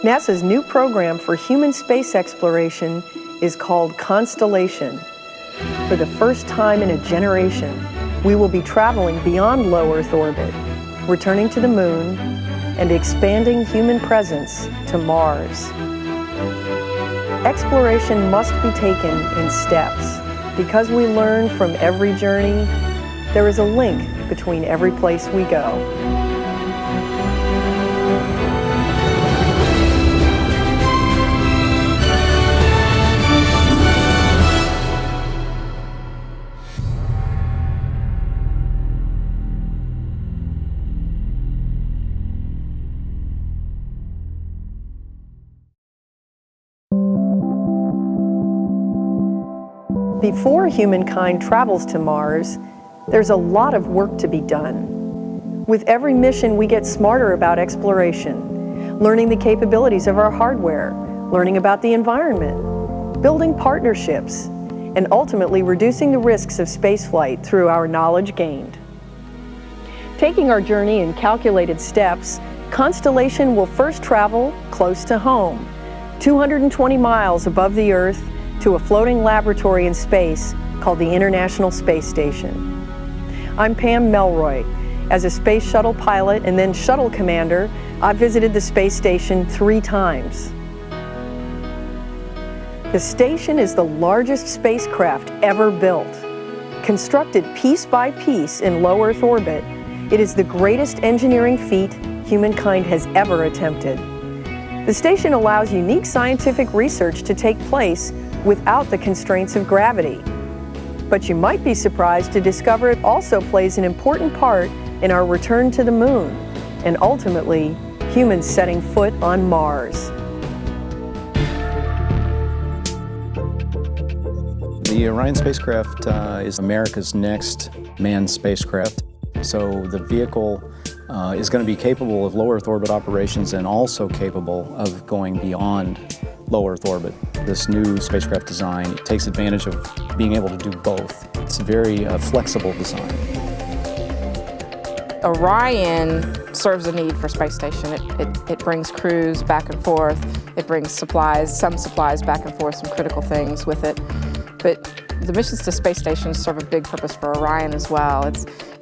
NASA's new program for human space exploration is called Constellation. For the first time in a generation, we will be traveling beyond low Earth orbit, returning to the Moon, and expanding human presence to Mars. Exploration must be taken in steps. Because we learn from every journey, there is a link between every place we go. Before humankind travels to Mars, there's a lot of work to be done. With every mission, we get smarter about exploration, learning the capabilities of our hardware, learning about the environment, building partnerships, and ultimately reducing the risks of spaceflight through our knowledge gained. Taking our journey in calculated steps, Constellation will first travel close to home, 220 miles above the Earth, to a floating laboratory in space called the International Space Station. I'm Pam Melroy. As a space shuttle pilot and then shuttle commander, I've visited the space station 3 times. The station is the largest spacecraft ever built. Constructed piece by piece in low Earth orbit, it is the greatest engineering feat humankind has ever attempted. The station allows unique scientific research to take place without the constraints of gravity. But you might be surprised to discover it also plays an important part in our return to the Moon, and ultimately, humans setting foot on Mars. The Orion spacecraft is America's next manned spacecraft. So the vehicle is going to be capable of low Earth orbit operations and also capable of going beyond low Earth orbit. This new spacecraft design takes advantage of being able to do both. It's a very flexible design. Orion serves a need for space station. It brings crews back and forth. It brings supplies, some supplies back and forth, some critical things with it. But the missions to space stations serve a big purpose for Orion as well.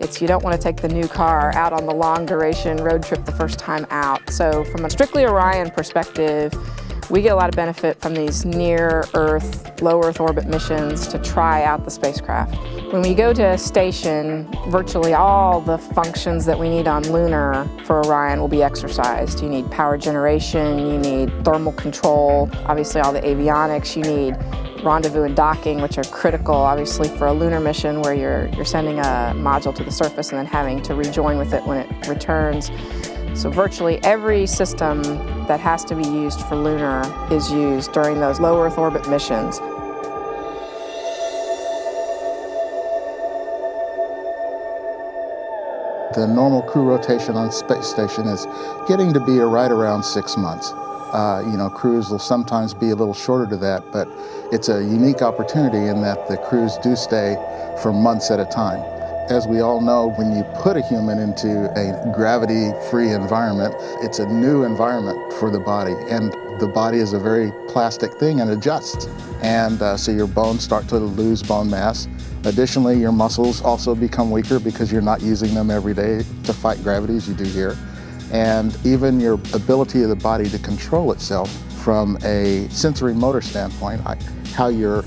It's you don't want to take the new car out on the long duration road trip the first time out. So from a strictly Orion perspective, we get a lot of benefit from these near-Earth, low-Earth orbit missions to try out the spacecraft. When we go to a station, virtually all the functions that we need on lunar for Orion will be exercised. You need power generation, you need thermal control, obviously all the avionics, you need rendezvous and docking, which are critical, obviously, for a lunar mission where you're sending a module to the surface and then having to rejoin with it when it returns. So virtually every system that has to be used for lunar is used during those low Earth orbit missions. The normal crew rotation on space station is getting to be right around 6 months. Crews will sometimes be a little shorter to that, but it's a unique opportunity in that the crews do stay for months at a time. As we all know, when you put a human into a gravity-free environment, it's a new environment for the body, and the body is a very plastic thing and adjusts. And so your bones start to lose bone mass. Additionally, your muscles also become weaker because you're not using them every day to fight gravity as you do here. And even your ability of the body to control itself from a sensory motor standpoint, how your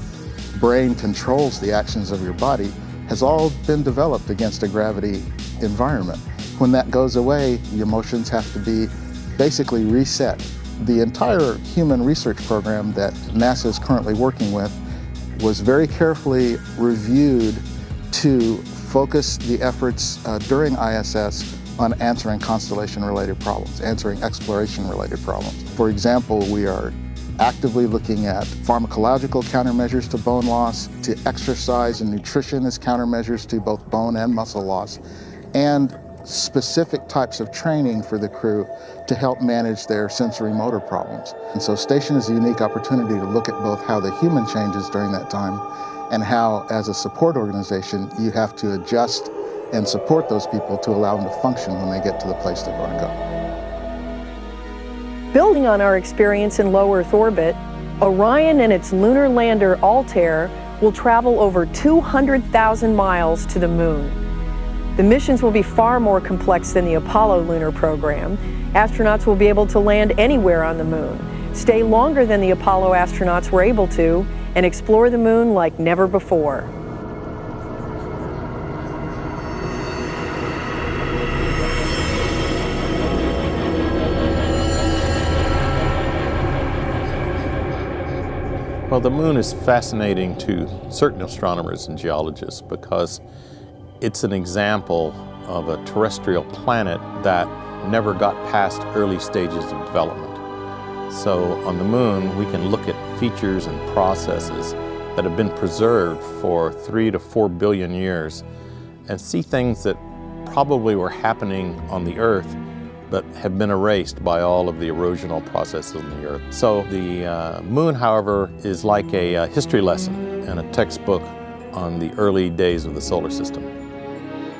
brain controls the actions of your body, has all been developed against a gravity environment. When that goes away, your motions have to be basically reset. The entire human research program that NASA is currently working with was very carefully reviewed to focus the efforts during ISS on answering constellation-related problems, answering exploration-related problems. For example, we are actively looking at pharmacological countermeasures to bone loss, to exercise and nutrition as countermeasures to both bone and muscle loss, and specific types of training for the crew to help manage their sensory motor problems. And so station is a unique opportunity to look at both how the human changes during that time and how, as a support organization, you have to adjust and support those people to allow them to function when they get to the place they're going to go. Building on our experience in low Earth orbit, Orion and its lunar lander Altair will travel over 200,000 miles to the Moon. The missions will be far more complex than the Apollo lunar program. Astronauts will be able to land anywhere on the Moon, stay longer than the Apollo astronauts were able to, and explore the Moon like never before. Well, the Moon is fascinating to certain astronomers and geologists because it's an example of a terrestrial planet that never got past early stages of development. So on the Moon, we can look at features and processes that have been preserved for 3 to 4 billion years and see things that probably were happening on the Earth but have been erased by all of the erosional processes on the Earth. So the Moon, however, is like a history lesson and a textbook on the early days of the solar system.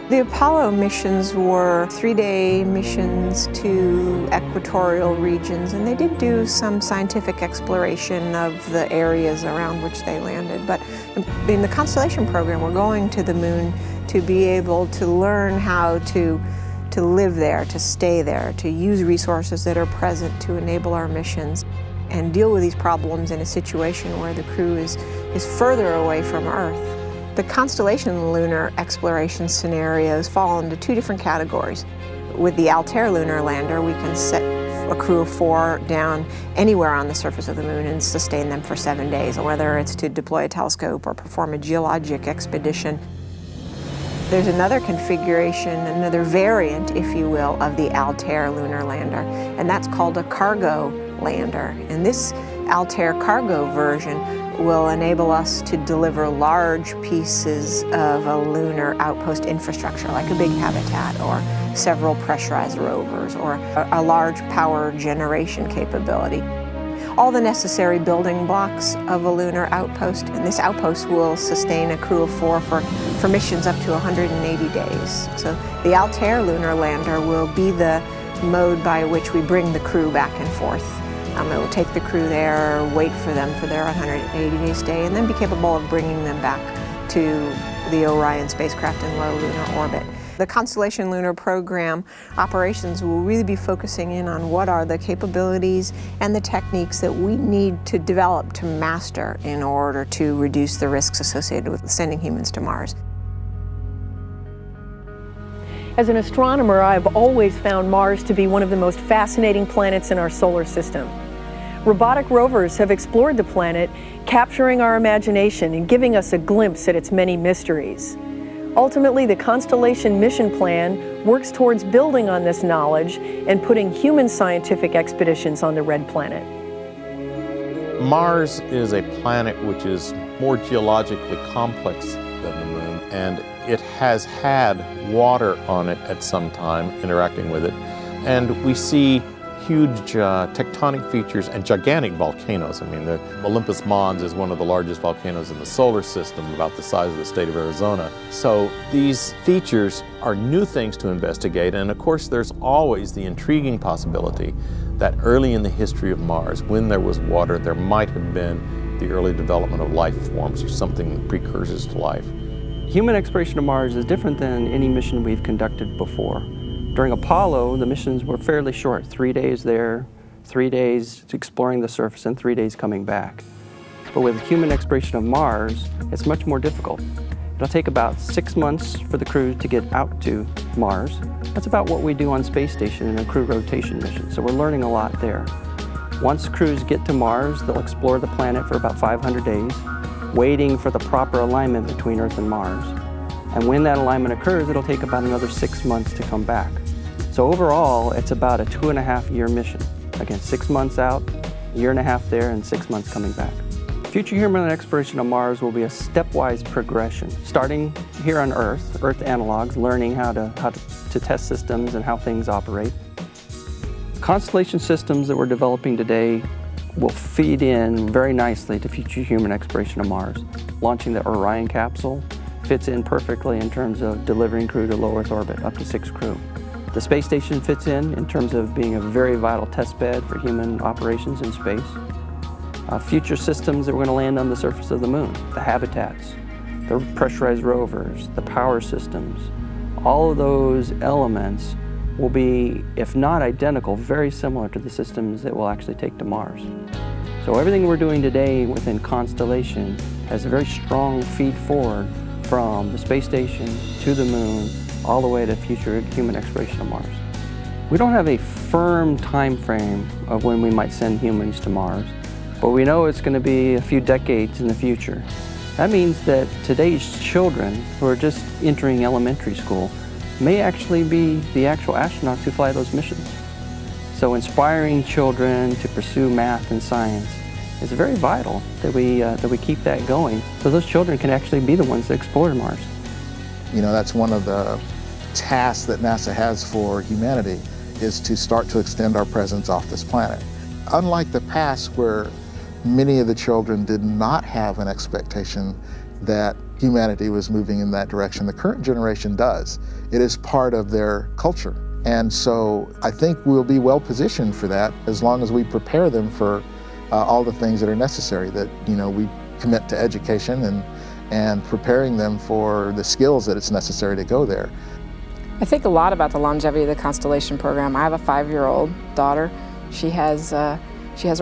The Apollo missions were 3-day missions to equatorial regions, and they did do some scientific exploration of the areas around which they landed. But in the Constellation program, we're going to the Moon to be able to learn how to live there, to stay there, to use resources that are present to enable our missions, and deal with these problems in a situation where the crew is further away from Earth. The Constellation lunar exploration scenarios fall into 2 different categories. With the Altair lunar lander, we can set a crew of 4 down anywhere on the surface of the Moon and sustain them for 7 days, whether it's to deploy a telescope or perform a geologic expedition. There's another configuration, another variant, if you will, of the Altair lunar lander, and that's called a cargo lander. And this Altair cargo version will enable us to deliver large pieces of a lunar outpost infrastructure, like a big habitat or several pressurized rovers or a large power generation capability. All the necessary building blocks of a lunar outpost, and this outpost will sustain a crew of 4 for missions up to 180 days. So the Altair lunar lander will be the mode by which we bring the crew back and forth. It will take the crew there, wait for them for their 180-day stay, and then be capable of bringing them back to the Orion spacecraft in low lunar orbit. The Constellation Lunar Program operations will really be focusing in on what are the capabilities and the techniques that we need to develop to master in order to reduce the risks associated with sending humans to Mars. As an astronomer, I've always found Mars to be one of the most fascinating planets in our solar system. Robotic rovers have explored the planet, capturing our imagination and giving us a glimpse at its many mysteries. Ultimately, the Constellation mission plan works towards building on this knowledge and putting human scientific expeditions on the red planet. Mars is a planet which is more geologically complex than the Moon, and it has had water on it at some time, interacting with it. And we see huge tectonic features and gigantic volcanoes. I mean, the Olympus Mons is one of the largest volcanoes in the solar system, about the size of the state of Arizona. So these features are new things to investigate, and of course there's always the intriguing possibility that early in the history of Mars, when there was water, there might have been the early development of life forms or something precursors to life. Human exploration of Mars is different than any mission we've conducted before. During Apollo, the missions were fairly short, 3 days there, 3 days exploring the surface, and 3 days coming back. But with human exploration of Mars, it's much more difficult. It'll take about 6 months for the crew to get out to Mars. That's about what we do on Space Station in a crew rotation mission, so we're learning a lot there. Once crews get to Mars, they'll explore the planet for about 500 days, waiting for the proper alignment between Earth and Mars. And when that alignment occurs, it'll take about another 6 months to come back. So overall, it's about a 2.5-year mission. Again, 6 months out, 1.5 years there, and 6 months coming back. Future human exploration of Mars will be a stepwise progression, starting here on Earth analogs, learning how to test systems and how things operate. Constellation systems that we're developing today will feed in very nicely to future human exploration of Mars. Launching the Orion capsule fits in perfectly in terms of delivering crew to low Earth orbit, up to 6 crew. The space station fits in terms of being a very vital test bed for human operations in space. Future systems that we're going to land on the surface of the moon, the habitats, the pressurized rovers, the power systems, all of those elements will be, if not identical, very similar to the systems that we'll actually take to Mars. So everything we're doing today within Constellation has a very strong feed forward from the space station to the moon, all the way to future human exploration of Mars. We don't have a firm time frame of when we might send humans to Mars, but we know it's going to be a few decades in the future. That means that today's children who are just entering elementary school may actually be the actual astronauts who fly those missions. So inspiring children to pursue math and science is very vital that we keep that going, so those children can actually be the ones that explore Mars. You know, that's one of the tasks that NASA has for humanity, is to start to extend our presence off this planet. Unlike the past, where many of the children did not have an expectation that humanity was moving in that direction, the current generation does. It is part of their culture. And so I think we'll be well positioned for that as long as we prepare them for all the things that are necessary, that, you know, we commit to education and preparing them for the skills that it's necessary to go there. I think a lot about the longevity of the Constellation program. I have a 5-year-old daughter. She has her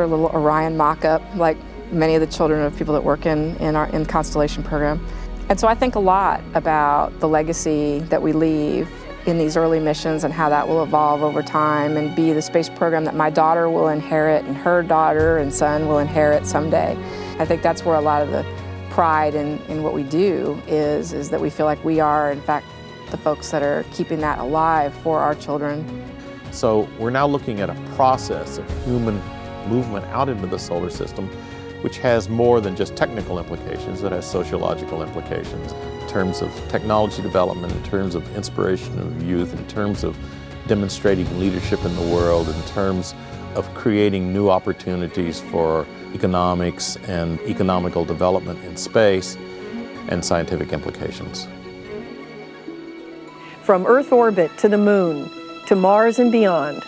little Orion mock-up, like many of the children of people that work in the Constellation program. And so I think a lot about the legacy that we leave in these early missions and how that will evolve over time and be the space program that my daughter will inherit and her daughter and son will inherit someday. I think that's where a lot of the pride in what we do is that we feel like we are, in fact, the folks that are keeping that alive for our children. So we're now looking at a process of human movement out into the solar system, which has more than just technical implications. It has sociological implications in terms of technology development, in terms of inspiration of youth, in terms of demonstrating leadership in the world, in terms of creating new opportunities for economics and economical development in space, and scientific implications. From Earth orbit to the moon, to Mars and beyond,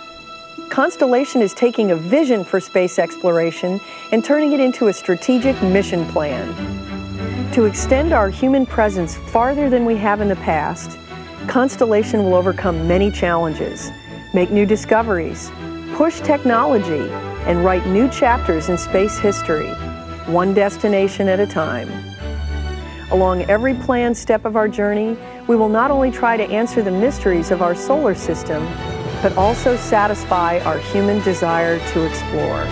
Constellation is taking a vision for space exploration and turning it into a strategic mission plan. To extend our human presence farther than we have in the past, Constellation will overcome many challenges, make new discoveries, push technology, and write new chapters in space history, one destination at a time. Along every planned step of our journey, we will not only try to answer the mysteries of our solar system, but also satisfy our human desire to explore.